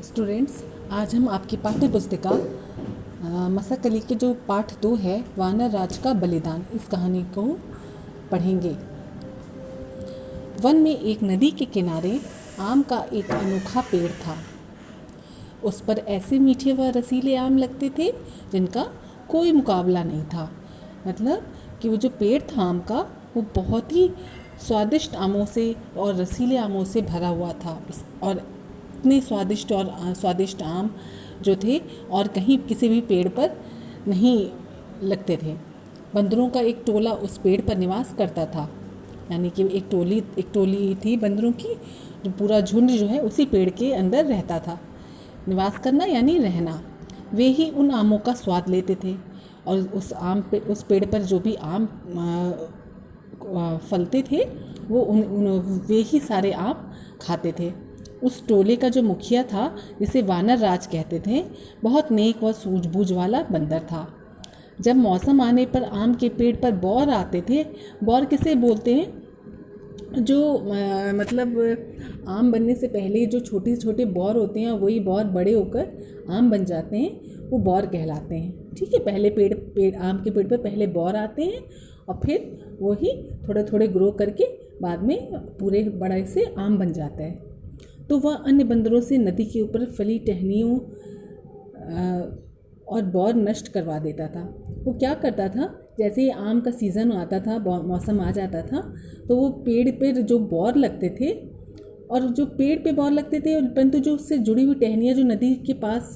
Students, आज हम आपकी पाठ्य पुस्तिका मसक अली के जो पाठ 2 है वानर राज का बलिदान, इस कहानी को पढ़ेंगे। वन में एक नदी के किनारे आम का एक अनोखा पेड़ था। उस पर ऐसे मीठे व रसीले आम लगते थे जिनका कोई मुकाबला नहीं था। मतलब कि वो जो पेड़ था आम का, वो बहुत ही स्वादिष्ट आमों से और रसीले आमों से भरा हुआ था। और इतने स्वादिष्ट आम जो थे और कहीं किसी भी पेड़ पर नहीं लगते थे। बंदरों का एक टोला उस पेड़ पर निवास करता था, यानी कि एक टोली थी बंदरों की, जो पूरा झुंड जो है उसी पेड़ के अंदर रहता था। निवास करना यानी रहना। वे ही उन आमों का स्वाद लेते थे और उस पेड़ पर जो भी आम फलते थे वो वे ही सारे आम खाते थे। उस टोले का जो मुखिया था, जिसे वानर राज कहते थे, बहुत नेक व सूझबूझ वाला बंदर था। जब मौसम आने पर आम के पेड़ पर बौर आते थे। बौर किसे बोलते हैं? जो मतलब आम बनने से पहले जो छोटे छोटे बौर होते हैं, वही बौर बड़े होकर आम बन जाते हैं, वो बौर कहलाते हैं। ठीक है, पहले आम के पेड़ पर पहले बौर आते हैं और फिर वही थोड़े थोड़े ग्रो करके बाद में पूरे बड़े से आम बन जाता है। तो वह अन्य बंदरों से नदी के ऊपर फली टहनियों और बौर नष्ट करवा देता था। वो क्या करता था, जैसे ही आम का सीज़न आता था, मौसम आ जाता था, तो वो पेड़ पर जो बौर लगते थे और जो पेड़ पे बौर लगते थे, परंतु जो उससे जुड़ी हुई टहनियाँ जो नदी के पास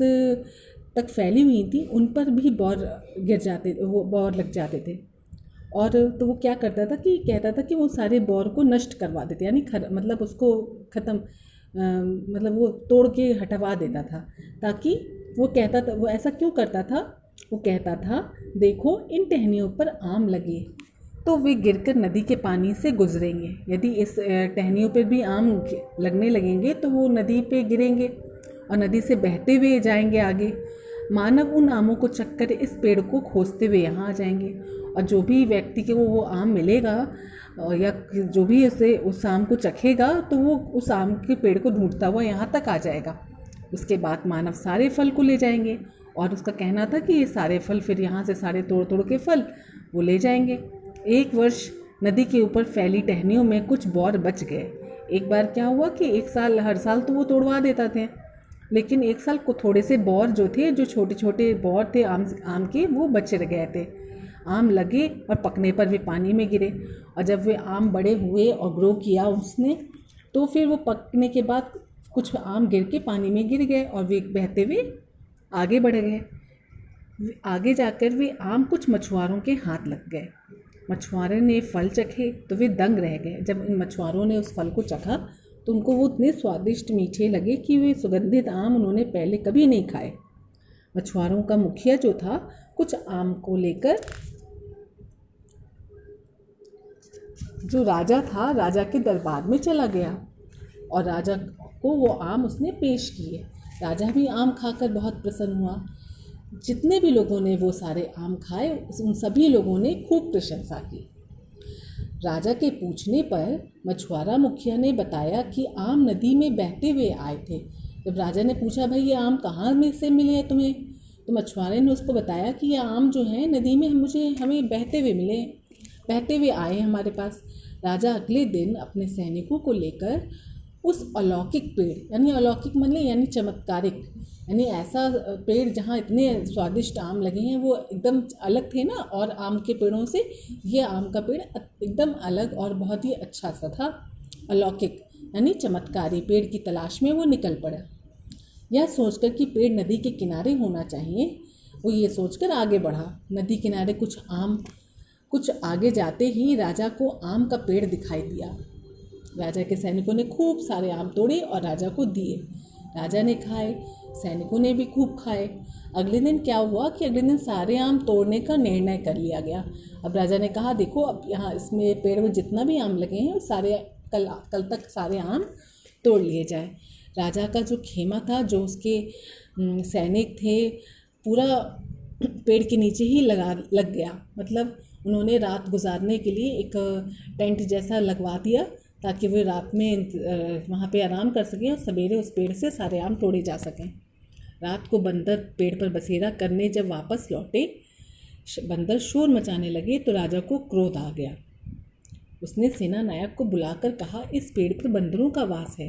तक फैली हुई थी, उन पर भी वो बौर लग जाते थे। और तो वो क्या करता था कि कहता था कि वो सारे बौर को नष्ट करवा देते, यानी मतलब उसको ख़त्म मतलब वो तोड़ के हटवा देता था। ताकि वो ऐसा क्यों करता था? वो कहता था, देखो इन टहनियों पर आम लगे तो वे गिरकर नदी के पानी से गुजरेंगे। यदि इस टहनियों पर भी आम लगने लगेंगे तो वो नदी पे गिरेंगे और नदी से बहते हुए जाएंगे आगे। मानव उन आमों को चखकर इस पेड़ को खोजते हुए यहाँ आ जाएंगे, और जो भी व्यक्ति के वो आम मिलेगा या जो भी उस आम को चखेगा, तो वो उस आम के पेड़ को ढूंढता हुआ यहाँ तक आ जाएगा। उसके बाद मानव सारे फल को ले जाएंगे, और उसका कहना था कि ये सारे फल फिर यहाँ से सारे तोड़ तोड़ के फल वो ले जाएंगे। एक वर्ष नदी के ऊपर फैली टहनियों में कुछ बौर बच गए। एक बार क्या हुआ कि हर साल तो वो तोड़वा देता थे, लेकिन एक साल को थोड़े से बौर जो थे, जो छोटे छोटे बौर थे आम के, वो बचे गए थे। आम लगे और पकने पर वे पानी में गिरे, और जब वे आम बड़े हुए और ग्रो किया उसने, तो फिर वो पकने के बाद कुछ आम गिर के पानी में गिर गए और वे बहते हुए आगे बढ़ गए। आगे जाकर वे आम कुछ मछुआरों के हाथ लग गए। मछुआरों ने फल चखे तो वे दंग रह गए। जब इन मछुआरों ने उस फल को चखा तो उनको वो इतने स्वादिष्ट मीठे लगे कि वे सुगंधित आम उन्होंने पहले कभी नहीं खाए। मछुआरों का मुखिया जो था, कुछ आम को लेकर जो राजा था, राजा के दरबार में चला गया और राजा को वो आम उसने पेश किए। राजा भी आम खाकर बहुत प्रसन्न हुआ। जितने भी लोगों ने वो सारे आम खाए, उन सभी लोगों ने खूब प्रशंसा की। राजा के पूछने पर मछुआरा मुखिया ने बताया कि आम नदी में बहते हुए आए थे। जब राजा ने पूछा, भाई ये आम कहाँ में से मिले हैं तुम्हें, तो मछुआरे ने उसको बताया कि ये आम जो हैं नदी में हमें बहते हुए मिले, बहते हुए आए हमारे पास। राजा अगले दिन अपने सैनिकों को लेकर उस अलौकिक पेड़, यानी अलौकिक मतलब यानी चमत्कारिक, यानी ऐसा पेड़ जहाँ इतने स्वादिष्ट आम लगे हैं, वो एकदम अलग थे ना और आम के पेड़ों से, ये आम का पेड़ एकदम अलग और बहुत ही अच्छा सा था। अलौकिक यानी चमत्कारी पेड़ की तलाश में वो निकल पड़ा। यह सोचकर कि पेड़ नदी के किनारे होना चाहिए, वो ये सोचकर आगे बढ़ा। नदी किनारे कुछ आगे जाते ही राजा को आम का पेड़ दिखाई दिया। राजा के सैनिकों ने खूब सारे आम तोड़े और राजा को दिए। राजा ने खाए, सैनिकों ने भी खूब खाए। अगले दिन क्या हुआ कि अगले दिन सारे आम तोड़ने का निर्णय कर लिया गया। अब राजा ने कहा, देखो अब यहाँ इसमें पेड़ में जितना भी आम लगे हैं सारे कल तक सारे आम तोड़ लिए जाए। राजा का जो खेमा था, जो उसके सैनिक थे, पूरा पेड़ के नीचे ही लग गया। मतलब उन्होंने रात गुजारने के लिए एक टेंट जैसा लगवा दिया, ताकि वे रात में वहाँ पे आराम कर सकें और सवेरे उस पेड़ से सारे आम तोड़े जा सकें। रात को बंदर पेड़ पर बसेरा करने जब वापस लौटे, बंदर शोर मचाने लगे तो राजा को क्रोध आ गया। उसने सेना नायक को बुलाकर कहा, इस पेड़ पर बंदरों का वास है,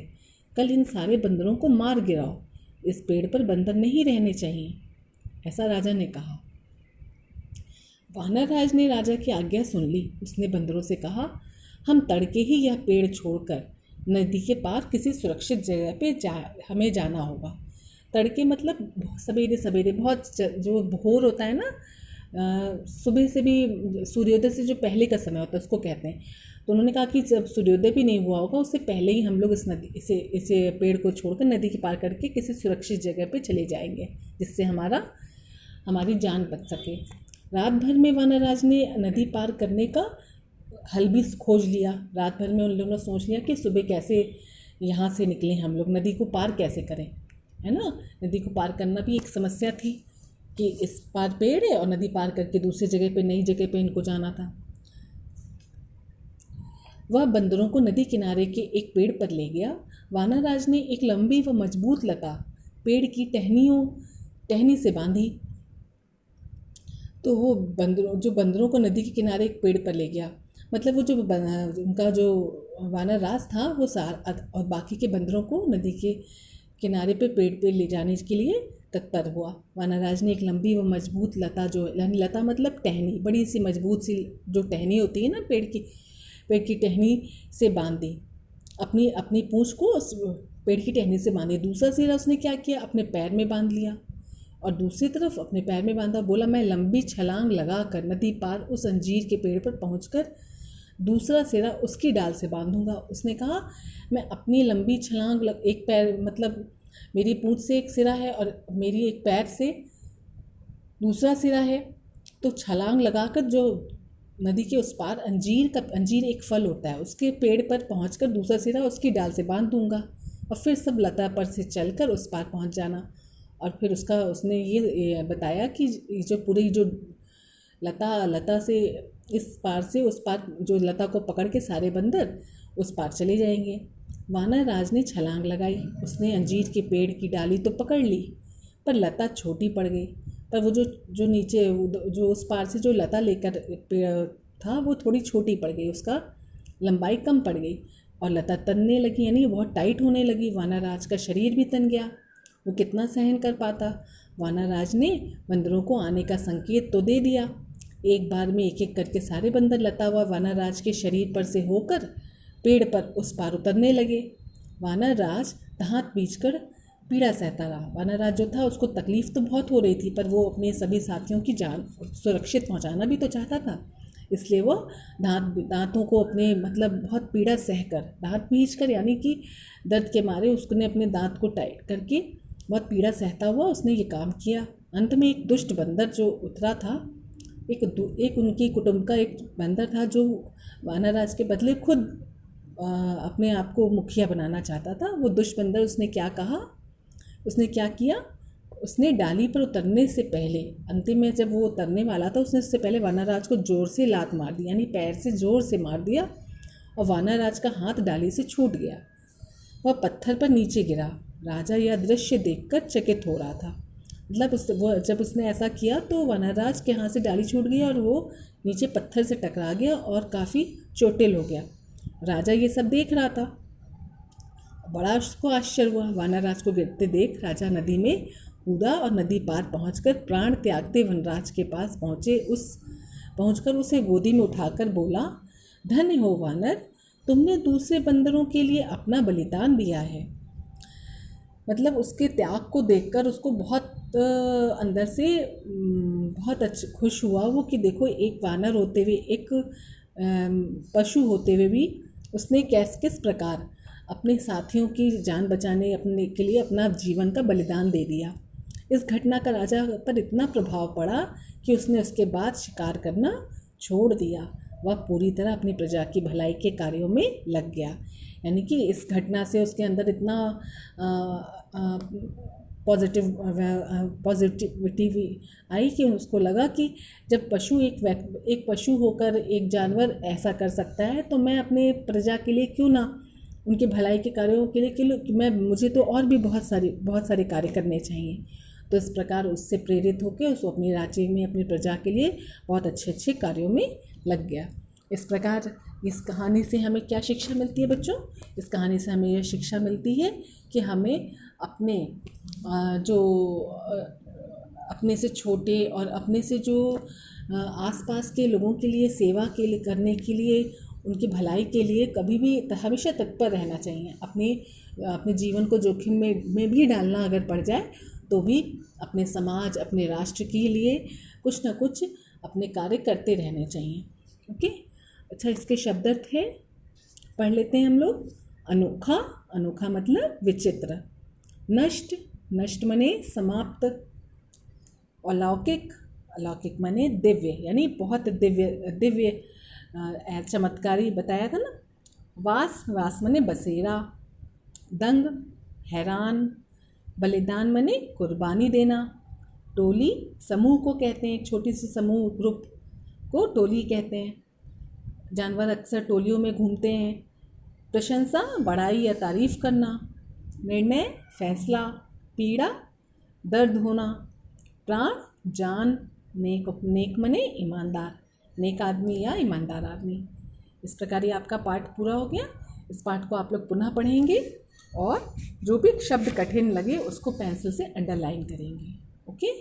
कल इन सारे बंदरों को मार गिराओ। इस पेड़ पर बंदर नहीं रहने चाहिए, ऐसा राजा ने कहा। वानर राज ने राजा की आज्ञा सुन ली। उसने बंदरों से कहा, हम तड़के ही यह पेड़ छोड़कर नदी के पार किसी सुरक्षित जगह पे हमें जाना होगा। तड़के मतलब सवेरे सवेरे, बहुत जो भोर होता है ना, सुबह से भी सूर्योदय से जो पहले का समय होता है उसको कहते हैं। तो उन्होंने कहा कि जब सूर्योदय भी नहीं हुआ होगा उससे पहले ही हम लोग इसे पेड़ को छोड़कर नदी के पार करके किसी सुरक्षित जगह पे चले जाएंगे, जिससे हमारी जान बच सके। रात भर में वानरराज ने नदी पार करने का हल भी खोज लिया। रात भर में उन लोगों ने सोच लिया कि सुबह कैसे यहाँ से निकलें, हम लोग नदी को पार कैसे करें, है ना। नदी को पार करना भी एक समस्या थी कि इस पार पेड़ है और नदी पार करके दूसरी जगह पे, नई जगह पे इनको जाना था। वह बंदरों को नदी किनारे के एक पेड़ पर ले गया। वानरराज ने एक लंबी व मजबूत लता पेड़ की टहनी से बांधी। तो वो बंदरों को नदी के किनारे एक पेड़ पर ले गया। मतलब वो उनका जो वानरराज था वो और बाकी के बंदरों को नदी के किनारे पे पेड़ पे ले जाने के लिए तत्पर हुआ। वानरराज ने एक लंबी व मजबूत लता, जो लता मतलब टहनी, बड़ी सी मजबूत सी जो टहनी होती है ना पेड़ की टहनी से बांध दी। अपनी पूंछ को उस पेड़ की टहनी से बांधी। दूसरा सिरा उसने क्या किया, अपने पैर में बांध लिया और दूसरी तरफ अपने पैर में बांधा। बोला, मैं लंबी छलांग लगाकर नदी पार उस अंजीर के पेड़ पर पहुंचकर दूसरा सिरा उसकी डाल से बांधूंगा। उसने कहा, मैं अपनी लंबी छलांग, एक पैर मतलब मेरी पूंछ से एक सिरा है और मेरी एक पैर से दूसरा सिरा है, तो छलांग लगाकर जो नदी के उस पार अंजीर एक फल होता है, उसके पेड़ पर पहुंचकर दूसरा सिरा उसकी डाल से बांध दूंगा और फिर सब लता पर से चलकर उस पार पहुंच जाना। और फिर उसने ये बताया कि जो पूरी जो लता से इस पार से उस पार, जो लता को पकड़ के सारे बंदर उस पार चले जाएंगे। वानरराज ने छलांग लगाई। उसने अंजीर के पेड़ की डाली तो पकड़ ली, पर लता छोटी पड़ गई। पर वो जो नीचे जो उस पार से जो लता लेकर था वो थोड़ी छोटी पड़ गई, उसका लंबाई कम पड़ गई और लता तनने लगी, यानी बहुत टाइट होने लगी। वानरराज का शरीर भी तन गया, वो कितना सहन कर पाता। वानरराज ने बंदरों को आने का संकेत तो दे दिया। एक बार में एक एक करके सारे बंदर लता हुआ वानरराज के शरीर पर से होकर पेड़ पर उस पार उतरने लगे। वानरराज दांत बींचकर पीड़ा सहता रहा। वानरराज जो था उसको तकलीफ तो बहुत हो रही थी, पर वो अपने सभी साथियों की जान सुरक्षित पहुंचाना भी तो चाहता था। इसलिए वो दांतों को अपने मतलब बहुत पीड़ा सहकर, दांत बींचकर यानी कि दर्द के मारे उसने अपने दांत को टाइट करके बहुत पीड़ा सहता हुआ उसने ये काम किया। अंत में एक दुष्ट बंदर जो उतरा था, एक उनकी कुटुंब का एक बंदर था जो वानरराज के बदले खुद अपने आप को मुखिया बनाना चाहता था। वो दुष्ट बंदर उसने क्या किया, उसने डाली पर उतरने से पहले, अंतिम में जब वो उतरने वाला था, उसने उससे पहले वानरराज को जोर से लात मार दी, यानी पैर से जोर से मार दिया और वानरराज का हाथ डाली से छूट गया। वह पत्थर पर नीचे गिरा। राजा यह दृश्य देखकर चकित हो रहा था। मतलब जब उसने ऐसा किया तो वानरराज के हाथ से डाली छूट गई और वो नीचे पत्थर से टकरा गया और काफ़ी चोटिल हो गया। राजा ये सब देख रहा था। बड़ा उसको आश्चर्य हुआ। वानरराज को गिरते देख राजा नदी में कूदा और नदी पार पहुंचकर प्राण त्यागते वनराज के पास पहुंचकर उसे गोदी में उठाकर बोला, धन्य हो वानर, तुमने दूसरे बंदरों के लिए अपना बलिदान दिया है। मतलब उसके त्याग को देखकर उसको बहुत अंदर से बहुत खुश हुआ वो, कि देखो एक वानर होते हुए, एक पशु होते हुए भी उसने किस प्रकार अपने साथियों की जान बचाने अपने के लिए अपना जीवन का बलिदान दे दिया। इस घटना का राजा पर इतना प्रभाव पड़ा कि उसने उसके बाद शिकार करना छोड़ दिया। वह पूरी तरह अपनी प्रजा की भलाई के कार्यों में लग गया। यानी कि इस घटना से उसके अंदर इतना पॉजिटिविटी आई कि उसको लगा कि जब पशु एक पशु होकर एक जानवर ऐसा कर सकता है तो मैं अपने प्रजा के लिए क्यों ना, उनके भलाई के कार्यों के लिए मुझे तो और भी बहुत सारे कार्य करने चाहिए। तो इस प्रकार उससे प्रेरित होकर उसको अपने राज्य में अपनी प्रजा के लिए बहुत अच्छे अच्छे कार्यों में लग गया। इस प्रकार इस कहानी से हमें क्या शिक्षा मिलती है बच्चों? इस कहानी से हमें यह शिक्षा मिलती है कि हमें अपने अपने से छोटे और अपने से जो आसपास के लोगों के लिए सेवा के लिए करने के लिए, उनकी भलाई के लिए कभी भी हमेशा तत्पर रहना चाहिए। अपने जीवन को जोखिम में भी डालना अगर पड़ जाए तो भी अपने समाज, अपने राष्ट्र के लिए कुछ ना कुछ अपने कार्य करते रहने चाहिए। ओके, अच्छा, इसके शब्दार्थ है, पढ़ लेते हैं हम लोग। अनोखा, अनोखा मतलब विचित्र। नष्ट, नष्ट माने समाप्त। अलौकिक, अलौकिक माने दिव्य, यानी बहुत दिव्य चमत्कारी बताया था ना। वास, वास माने बसेरा। दंग, हैरान। बलिदान माने कुर्बानी देना। टोली, समूह को कहते हैं, एक छोटी सी समूह, ग्रुप को टोली कहते हैं। जानवर अक्सर टोलियों में घूमते हैं। प्रशंसा, बड़ाई या तारीफ करना। निर्णय, फैसला। पीड़ा, दर्द होना। प्राण, जान। नेक, नेक मने ईमानदार, नेक आदमी या ईमानदार आदमी। इस प्रकार ये आपका पाठ पूरा हो गया। इस पाठ को आप लोग पुनः पढ़ेंगे और जो भी शब्द कठिन लगे उसको पेंसिल से अंडरलाइन करेंगे। ओके।